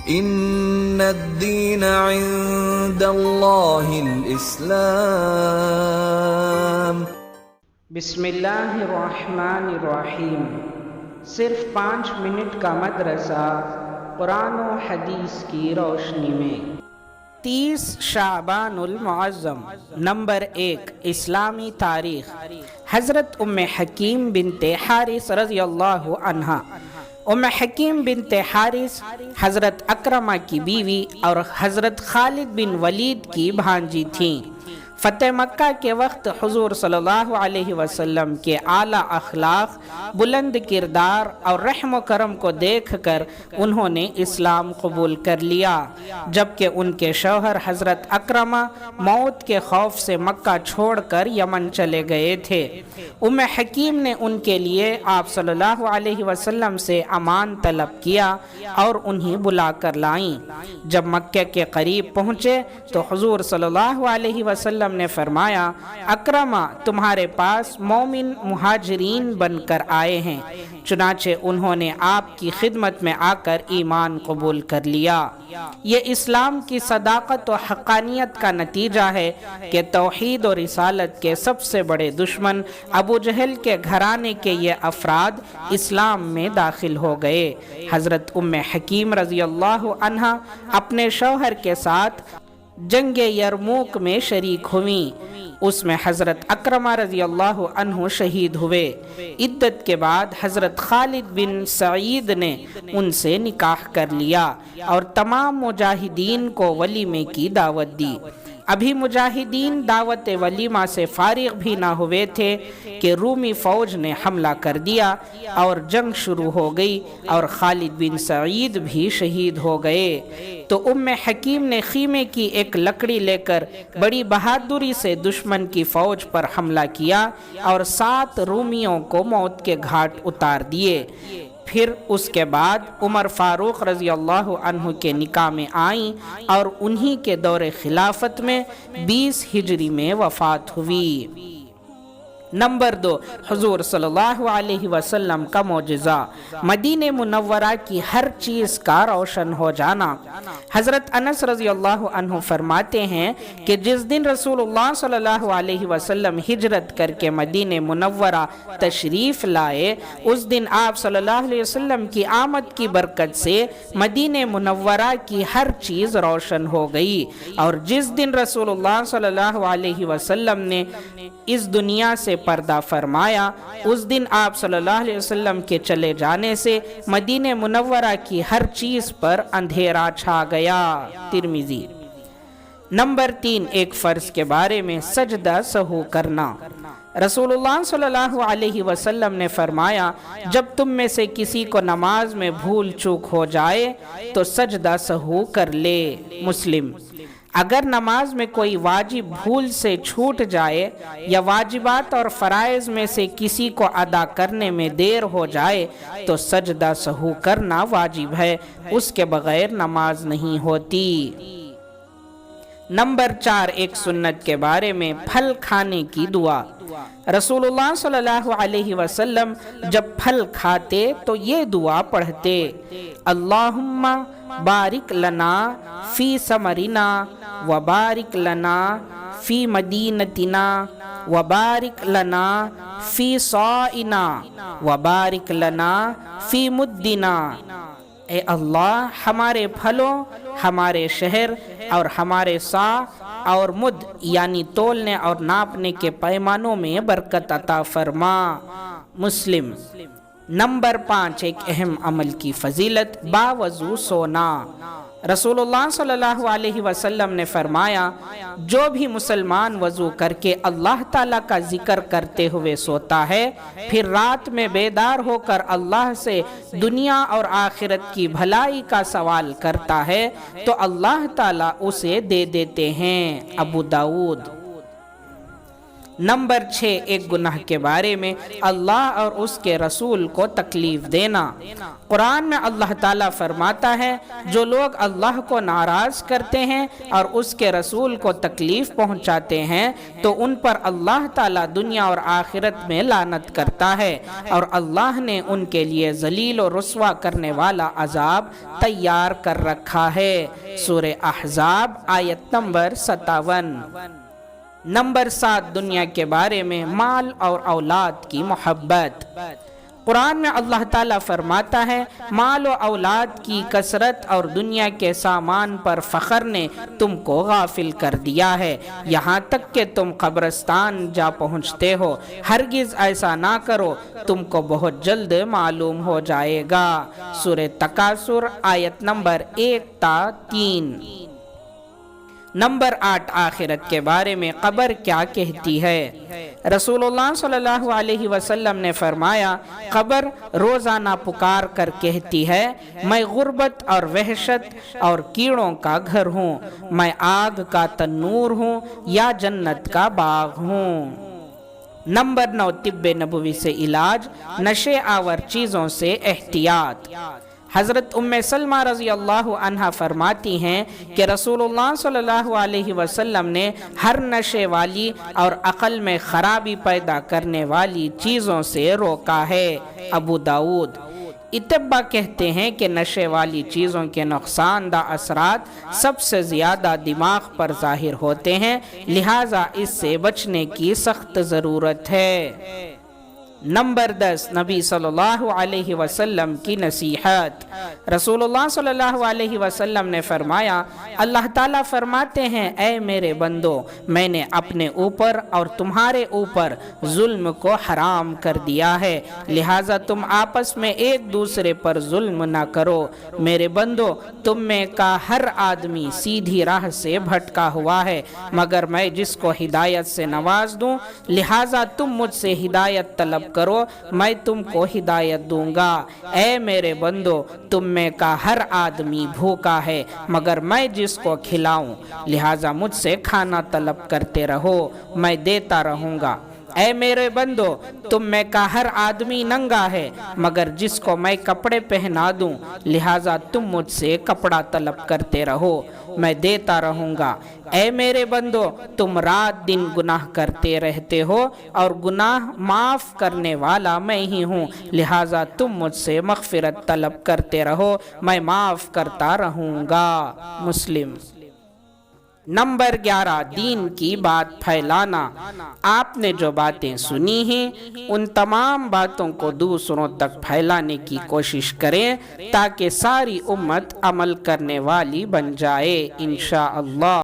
ان الدین عند اللہ الاسلام۔ بسم اللہ الرحمن الرحیم۔ صرف 5 منٹ کا مدرسہ قرآن و حدیث کی روشنی میں۔ 30 شعبان المعظم۔ نمبر 1، اسلامی تاریخ۔ حضرت ام حکیم بنت حارث رضی اللہ عنہا۔ ام حکیم بنت حارث حضرت اکرمہ کی بیوی اور حضرت خالد بن ولید کی بھانجی تھیں۔ فتح مکہ کے وقت حضور صلی اللہ علیہ وسلم کے اعلیٰ اخلاق، بلند کردار اور رحم و کرم کو دیکھ کر انہوں نے اسلام قبول کر لیا، جبکہ ان کے شوہر حضرت اکرمہ موت کے خوف سے مکہ چھوڑ کر یمن چلے گئے تھے۔ ام حکیم نے ان کے لیے آپ صلی اللہ علیہ وسلم سے امان طلب کیا اور انہیں بلا کر لائیں۔ جب مکہ کے قریب پہنچے تو حضور صلی اللہ علیہ وسلم نے فرمایا، اکرمہ تمہارے پاس مومن مہاجرین بن کر آئے ہیں۔ چنانچہ انہوں نے آپ کی خدمت میں آ کر ایمان قبول کر لیا۔ یہ اسلام کی صداقت و حقانیت کا نتیجہ ہے کہ توحید و رسالت کے سب سے بڑے دشمن ابو جہل کے گھرانے کے یہ افراد اسلام میں داخل ہو گئے۔ حضرت ام حکیم رضی اللہ عنہا اپنے شوہر کے ساتھ جنگ یرموک میں شریک ہوئیں۔ اس میں حضرت اکرمہ رضی اللہ عنہ شہید ہوئے۔ عدت کے بعد حضرت خالد بن سعید نے ان سے نکاح کر لیا اور تمام مجاہدین کو ولیمے کی دعوت دی۔ ابھی مجاہدین دعوت ولیمہ سے فارغ بھی نہ ہوئے تھے کہ رومی فوج نے حملہ کر دیا اور جنگ شروع ہو گئی اور خالد بن سعید بھی شہید ہو گئے۔ تو ام حکیم نے خیمے کی ایک لکڑی لے کر بڑی بہادری سے دشمن کی فوج پر حملہ کیا اور 7 رومیوں کو موت کے گھاٹ اتار دیے۔ پھر اس کے بعد عمر فاروق رضی اللہ عنہ کے نکاح میں آئیں اور انہی کے دور خلافت میں 20 ہجری میں وفات ہوئی۔ نمبر 2، حضور صلی اللہ علیہ وسلم کا معجزہ، مدینہ منورہ کی ہر چیز کا روشن ہو جانا۔ حضرت انس رضی اللہ عنہ فرماتے ہیں کہ جس دن رسول اللہ صلی اللہ علیہ وسلم ہجرت کر کے مدینہ منورہ تشریف لائے، اس دن آپ صلی اللہ علیہ وسلم کی آمد کی برکت سے مدینہ منورہ کی ہر چیز روشن ہو گئی، اور جس دن رسول اللہ صلی اللہ علیہ وسلم نے اس دنیا سے پردہ فرمایا، اس دن آپ صلی اللہ علیہ وسلم کے چلے جانے سے مدینہ منورہ کی ہر چیز پر اندھیرا چھا گیا۔ ترمذی۔ نمبر 3، ایک فرض کے بارے میں سجدہ سہو کرنا۔ رسول اللہ صلی اللہ علیہ وسلم نے فرمایا، جب تم میں سے کسی کو نماز میں بھول چوک ہو جائے تو سجدہ سہو کر لے۔ مسلم۔ اگر نماز میں کوئی واجب بھول سے چھوٹ جائے یا واجبات اور فرائض میں سے کسی کو ادا کرنے میں دیر ہو جائے تو سجدہ سہو کرنا واجب ہے، اس کے بغیر نماز نہیں ہوتی۔ نمبر 4، ایک سنت کے بارے میں پھل کھانے کی دعا۔ رسول اللہ صلی اللہ علیہ وسلم جب پھل کھاتے تو یہ دعا پڑھتے، اللہم بارک لنا فی ثمرنا وبارک لنا فی مدینتنا وبارک لنا فی صاعنا وبارک لنا فی مدنا۔ اے اللہ، ہمارے پھلوں، ہمارے شہر اور ہمارے صاع اور مد یعنی تولنے اور ناپنے کے پیمانوں میں برکت عطا فرما۔ مسلم۔ نمبر 5، ایک اہم عمل کی فضیلت، باوضو سونا۔ رسول اللہ صلی اللہ علیہ وسلم نے فرمایا، جو بھی مسلمان وضو کر کے اللہ تعالیٰ کا ذکر کرتے ہوئے سوتا ہے، پھر رات میں بیدار ہو کر اللہ سے دنیا اور آخرت کی بھلائی کا سوال کرتا ہے تو اللہ تعالیٰ اسے دے دیتے ہیں۔ ابو داؤد۔ نمبر 6، ایک گناہ کے بارے میں اللہ اور اس کے رسول کو تکلیف دینا۔ قرآن میں اللہ تعالیٰ فرماتا ہے جو لوگ اللہ کو ناراض کرتے ہیں اور اس کے رسول کو تکلیف پہنچاتے ہیں تو ان پر اللہ تعالیٰ دنیا اور آخرت میں لعنت کرتا ہے، اور اللہ نے ان کے لیے ذلیل و رسوا کرنے والا عذاب تیار کر رکھا ہے۔ سورہ احزاب آیت نمبر 57۔ نمبر 7، دنیا کے بارے میں مال اور اولاد کی محبت۔ قرآن میں اللہ تعالیٰ فرماتا ہے مال و اولاد کی کثرت اور دنیا کے سامان پر فخر نے تم کو غافل کر دیا ہے، یہاں تک کہ تم قبرستان جا پہنچتے ہو۔ ہرگز ایسا نہ کرو، تم کو بہت جلد معلوم ہو جائے گا۔ سورہ تکاثر آیت نمبر 1 تا 3۔ نمبر 8، آخرت کے بارے میں قبر کیا کہتی ہے۔ رسول اللہ صلی اللہ علیہ وسلم نے فرمایا قبر روزانہ پکار کر کہتی ہے میں غربت اور وحشت اور کیڑوں کا گھر ہوں، میں آگ کا تنور ہوں یا جنت کا باغ ہوں۔ نمبر 9، طب نبوی سے علاج، نشے آور چیزوں سے احتیاط۔ حضرت ام سلمہ رضی اللہ عنہا فرماتی ہیں کہ رسول اللہ صلی اللہ علیہ وسلم نے ہر نشے والی اور عقل میں خرابی پیدا کرنے والی چیزوں سے روکا ہے۔ ابو داؤد۔ اطباء کہتے ہیں کہ نشے والی چیزوں کے نقصان دہ اثرات سب سے زیادہ دماغ پر ظاہر ہوتے ہیں، لہٰذا اس سے بچنے کی سخت ضرورت ہے۔ نمبر 10، نبی صلی اللہ علیہ وسلم کی نصیحت۔ رسول اللہ صلی اللہ علیہ وسلم نے فرمایا اللہ تعالیٰ فرماتے ہیں اے میرے بندو میں نے اپنے اوپر اور تمہارے اوپر ظلم کو حرام کر دیا ہے، لہٰذا تم آپس میں ایک دوسرے پر ظلم نہ کرو۔ میرے بندو تم میں کا ہر آدمی سیدھی راہ سے بھٹکا ہوا ہے، مگر میں جس کو ہدایت سے نواز دوں، لہٰذا تم مجھ سے ہدایت طلب کرو، میں تم کو ہدایت دوں گا۔ اے میرے بندو تم میں کا ہر آدمی بھوکا ہے، مگر میں جس کو کھلاؤں، لہٰذا مجھ سے کھانا طلب کرتے رہو، میں دیتا رہوں گا۔ اے میرے بندو تم میں کا ہر آدمی ننگا ہے، مگر جس کو میں کپڑے پہنا دوں، لہٰذا تم مجھ سے کپڑا طلب کرتے رہو، میں دیتا رہوں گا۔ اے میرے بندو تم رات دن گناہ کرتے رہتے ہو اور گناہ معاف کرنے والا میں ہی ہوں، لہٰذا تم مجھ سے مغفرت طلب کرتے رہو، میں معاف کرتا رہوں گا۔ مسلم۔ نمبر 11، دین کی بات پھیلانا۔ آپ نے جو باتیں سنی ہیں ان تمام باتوں کو دوسروں تک پھیلانے کی کوشش کریں تاکہ ساری امت عمل کرنے والی بن جائے انشاءاللہ۔